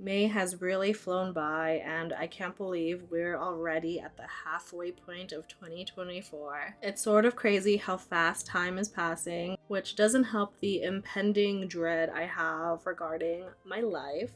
May has really flown by, and I can't believe we're already at the halfway point of 2024. It's sort of crazy how fast time is passing, which doesn't help the impending dread I have regarding my life.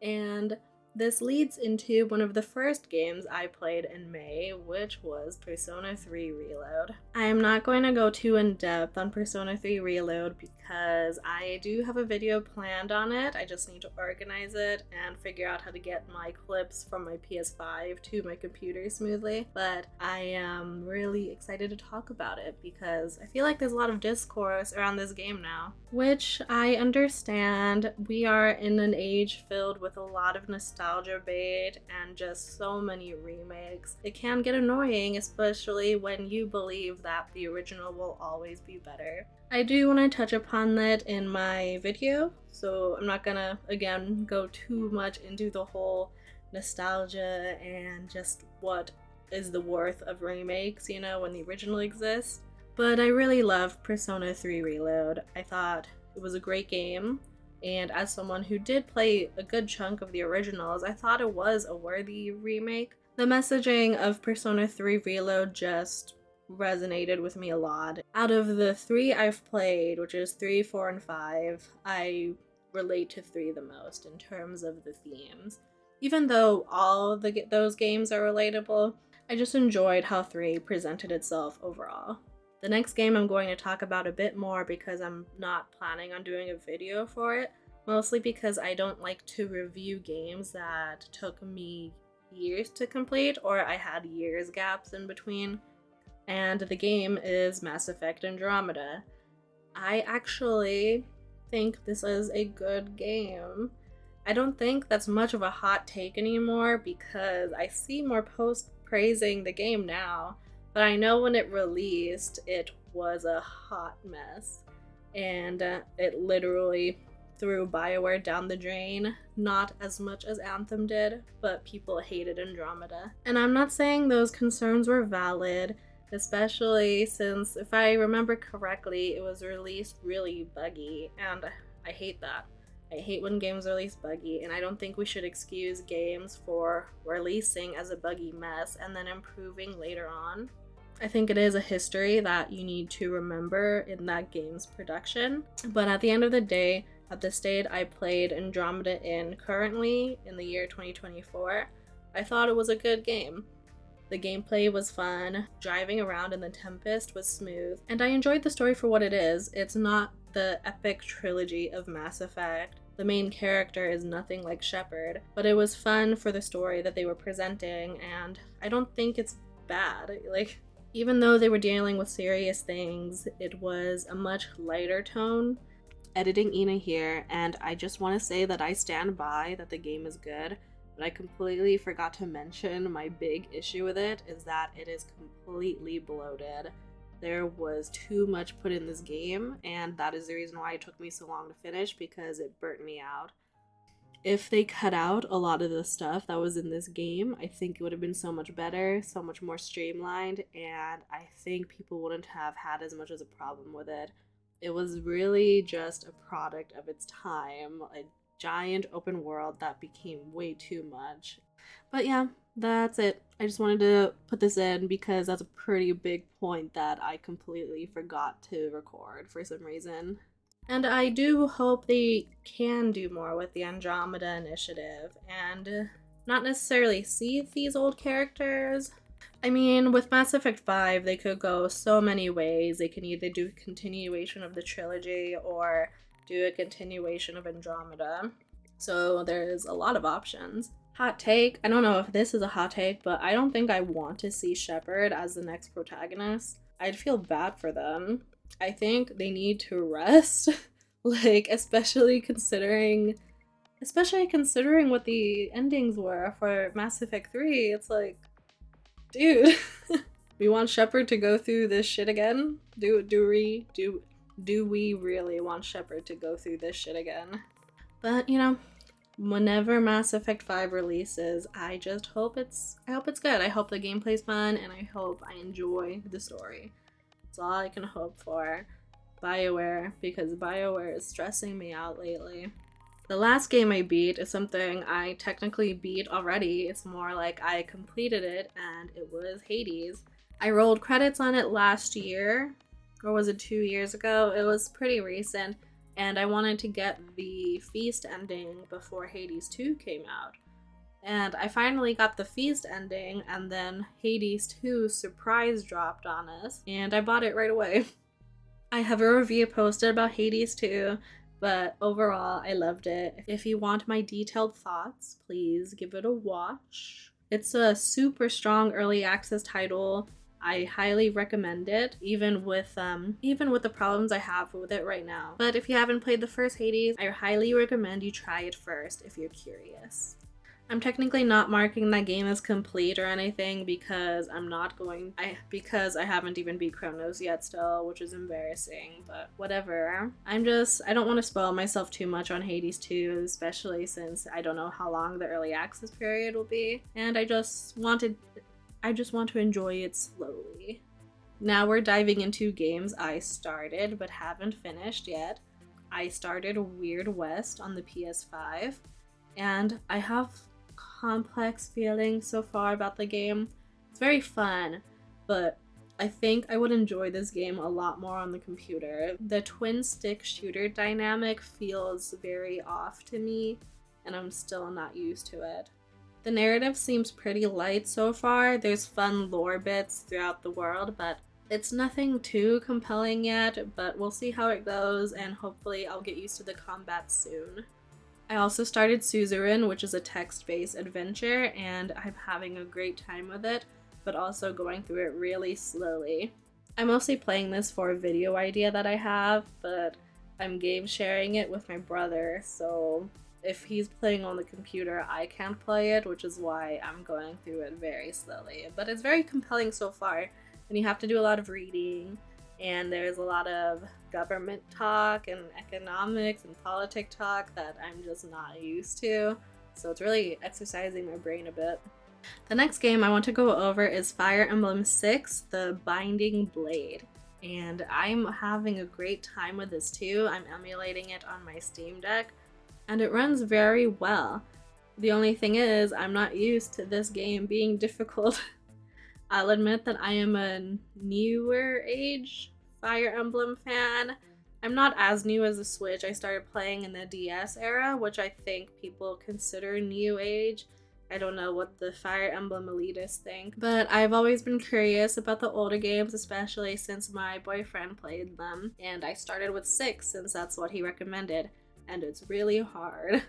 And this leads into one of the first games I played in May, which was Persona 3 Reload. I am not going to go too in depth on Persona 3 Reload because I do have a video planned on it. I just need to organize it and figure out how to get my clips from my PS5 to my computer smoothly. But I am really excited to talk about it because I feel like there's a lot of discourse around this game now, which I understand. We are in an age filled with a lot of nostalgia bait and just so many remakes. It can get annoying, especially when you believe that the original will always be better. I do want to touch upon that in my video, so I'm not gonna, again, go too much into the whole nostalgia and just what is the worth of remakes, you know, when the original exists. But I really love Persona 3 Reload. I thought it was a great game, and as someone who did play a good chunk of the originals, I thought it was a worthy remake. The messaging of Persona 3 Reload just resonated with me a lot. Out of the 3 I've played, which is 3, 4, and 5, I relate to 3 the most in terms of the themes. Even though all those games are relatable, I just enjoyed how 3 presented itself overall. The next game I'm going to talk about a bit more because I'm not planning on doing a video for it, mostly because I don't like to review games that took me years to complete or I had years gaps in between. And the game is Mass Effect Andromeda. I actually think this is a good game. I don't think that's much of a hot take anymore because I see more posts praising the game now, but I know when it released, it was a hot mess, and it literally threw BioWare down the drain, not as much as Anthem did, but people hated Andromeda. And I'm not saying those concerns were valid, especially since, if I remember correctly, it was released really buggy, and I hate that. I hate when games release buggy, and I don't think we should excuse games for releasing as a buggy mess and then improving later on. I think it is a history that you need to remember in that game's production. But at the end of the day, at the state I played Andromeda in currently, in the year 2024, I thought it was a good game. The gameplay was fun, driving around in the Tempest was smooth, and I enjoyed the story for what it is. It's not the epic trilogy of Mass Effect. The main character is nothing like Shepard, but it was fun for the story that they were presenting, and I don't think it's bad. Even though they were dealing with serious things, it was a much lighter tone. Editing Ina here, and I just want to say that I stand by that the game is good. But I completely forgot to mention my big issue with it is that it is completely bloated. There was too much put in this game, and that is the reason why it took me so long to finish, because it burnt me out. If they cut out a lot of the stuff that was in this game, I think it would have been so much better, so much more streamlined, and I think people wouldn't have had as much as a problem with it. It was really just a product of its time, a giant open world that became way too much. But yeah, that's it. I just wanted to put this in because that's a pretty big point that I completely forgot to record for some reason. And I do hope they can do more with the Andromeda initiative and not necessarily see these old characters. I mean, with Mass Effect 5, they could go so many ways. They can either do a continuation of the trilogy or do a continuation of Andromeda. So there's a lot of options. Hot take, I don't know if this is a hot take, but I don't think I want to see Shepard as the next protagonist. I'd feel bad for them. I think they need to rest. especially considering what the endings were for Mass Effect 3. It's like, dude, we want Shepard to go through this shit again? Do we really want Shepard to go through this shit again? But, you know, whenever Mass Effect 5 releases, I hope it's good. I hope the gameplay's fun, and I hope I enjoy the story. That's all I can hope for. BioWare, because BioWare is stressing me out lately. The last game I beat is something I technically beat already. It's more like I completed it, and it was Hades. I rolled credits on it last year, or was it 2 years ago? It was pretty recent, and I wanted to get the Feast ending before Hades 2 came out. And I finally got the Feast ending, and then Hades 2 surprise dropped on us, and I bought it right away. I have a review posted about Hades 2, but overall, I loved it. If you want my detailed thoughts, please give it a watch. It's a super strong early access title. I highly recommend it, even with the problems I have with it right now. But if you haven't played the first Hades, I highly recommend you try it first if you're curious. I'm technically not marking that game as complete or anything because I haven't even beat Chronos yet still, which is embarrassing, but whatever. I don't want to spoil myself too much on Hades 2, especially since I don't know how long the early access period will be, and I just want to enjoy it slowly. Now we're diving into games I started but haven't finished yet. I started Weird West on the PS5, and I have complex feelings so far about the game. It's very fun, but I think I would enjoy this game a lot more on the computer. The twin stick shooter dynamic feels very off to me, and I'm still not used to it. The narrative seems pretty light so far. There's fun lore bits throughout the world, but it's nothing too compelling yet, but we'll see how it goes, and hopefully I'll get used to the combat soon. I also started Suzerain, which is a text-based adventure, and I'm having a great time with it, but also going through it really slowly. I'm mostly playing this for a video idea that I have, but I'm game sharing it with my brother, so if he's playing on the computer, I can't play it, which is why I'm going through it very slowly. But it's very compelling so far, and you have to do a lot of reading, and there's a lot of government talk and economics and politic talk that I'm just not used to, so it's really exercising my brain a bit. The next game I want to go over is Fire Emblem 6, The Binding Blade, and I'm having a great time with this too. I'm emulating it on my Steam Deck, and it runs very well. The only thing is, I'm not used to this game being difficult. I'll admit that I am a newer age Fire Emblem fan. I'm not as new as the Switch. I started playing in the DS era, which I think people consider new age. I don't know what the Fire Emblem elitists think, but I've always been curious about the older games, especially since my boyfriend played them, and I started with 6 since that's what he recommended, and it's really hard.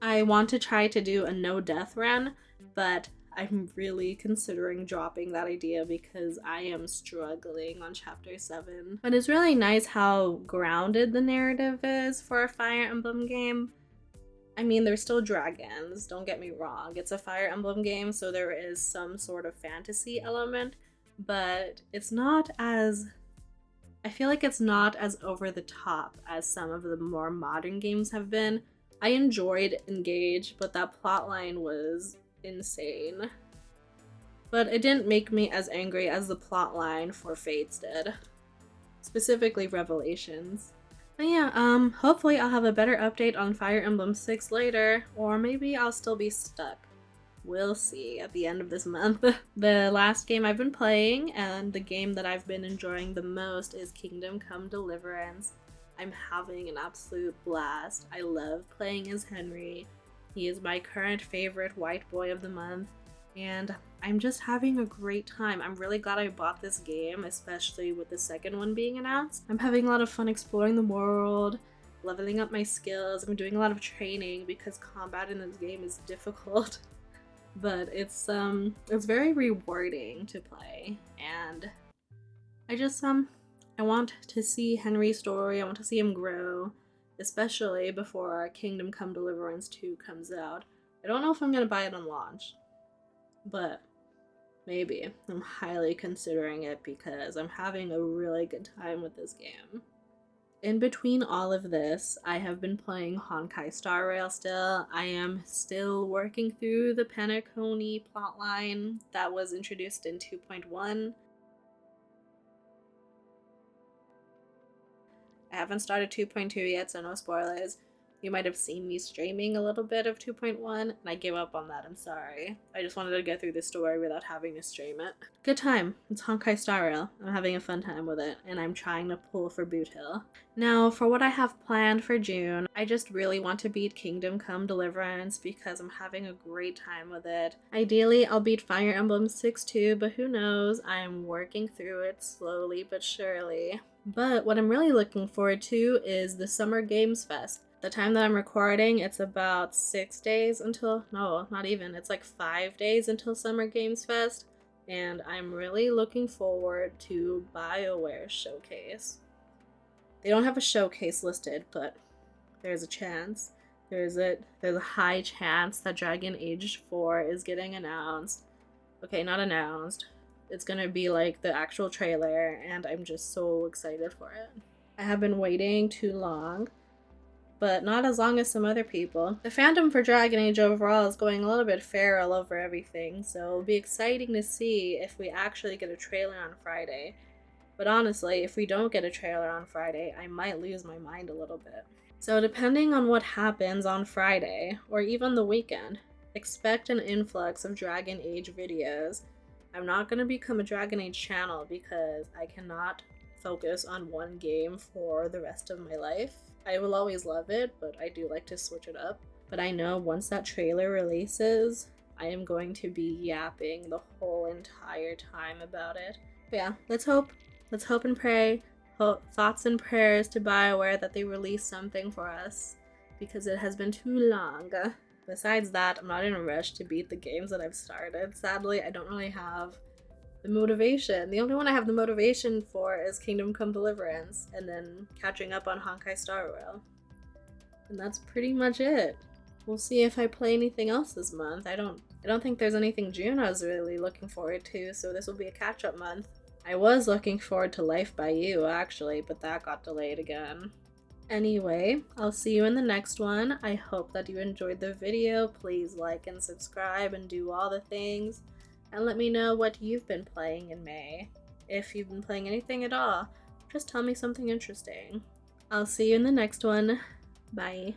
I want to try to do a no-death run, but I'm really considering dropping that idea because I am struggling on Chapter 7. But it's really nice how grounded the narrative is for a Fire Emblem game. I mean, there's still dragons, don't get me wrong. It's a Fire Emblem game, so there is some sort of fantasy element, but it's not as... I feel like it's not as over the top as some of the more modern games have been. I enjoyed Engage, but that plotline was insane. But it didn't make me as angry as the plotline for Fates did. Specifically Revelations. But yeah, hopefully I'll have a better update on Fire Emblem 6 later, or maybe I'll still be stuck. We'll see at the end of this month. The last game I've been playing, and the game that I've been enjoying the most, is Kingdom Come Deliverance. I'm having an absolute blast. I love playing as Henry. He is my current favorite white boy of the month, and I'm just having a great time. I'm really glad I bought this game, especially with the second one being announced. I'm having a lot of fun exploring the world, leveling up my skills. I'm doing a lot of training because combat in this game is difficult. But it's very rewarding to play, and I want to see Henry's story. I want to see him grow, especially before Kingdom Come Deliverance 2 comes out. I don't know if I'm gonna buy it on launch, but maybe. I'm highly considering it because I'm having a really good time with this game. In between all of this, I have been playing Honkai Star Rail still. I am still working through the Penacony plotline that was introduced in 2.1. I haven't started 2.2 yet, so no spoilers. You might have seen me streaming a little bit of 2.1, and I gave up on that, I'm sorry. I just wanted to get through the story without having to stream it. Good time. It's Honkai Star Rail. I'm having a fun time with it, and I'm trying to pull for Boot Hill. Now, for what I have planned for June, I just really want to beat Kingdom Come Deliverance because I'm having a great time with it. Ideally, I'll beat Fire Emblem 6 too, but who knows? I'm working through it slowly but surely. But what I'm really looking forward to is the Summer Games Fest. The time that I'm recording, it's about 6 days until, no, not even, it's like 5 days until Summer Games Fest, and I'm really looking forward to BioWare's showcase. They don't have a showcase listed, but there's a chance. There's a high chance that Dragon Age 4 is getting announced. Okay, not announced. It's gonna be like the actual trailer, and I'm just so excited for it. I have been waiting too long, but not as long as some other people. The fandom for Dragon Age overall is going a little bit feral over everything, so it'll be exciting to see if we actually get a trailer on Friday. But honestly, if we don't get a trailer on Friday, I might lose my mind a little bit. So depending on what happens on Friday, or even the weekend, expect an influx of Dragon Age videos. I'm not going to become a Dragon Age channel because I cannot focus on one game for the rest of my life. I will always love it, but I do like to switch it up. But I know once that trailer releases, I am going to be yapping the whole entire time about it. But yeah, let's hope and pray. Thoughts and prayers to BioWare that they release something for us, because it has been too long. Besides that, I'm not in a rush to beat the games that I've started. Sadly, I don't really have the motivation. The only one I have the motivation for is Kingdom Come Deliverance, and then catching up on Honkai Star Rail. And that's pretty much it. We'll see if I play anything else this month. I don't think there's anything June I was really looking forward to, so this will be a catch-up month. I was looking forward to Life by You, actually, but that got delayed again. Anyway, I'll see you in the next one. I hope that you enjoyed the video. Please like and subscribe and do all the things. And let me know what you've been playing in May. If you've been playing anything at all, just tell me something interesting. I'll see you in the next one. Bye.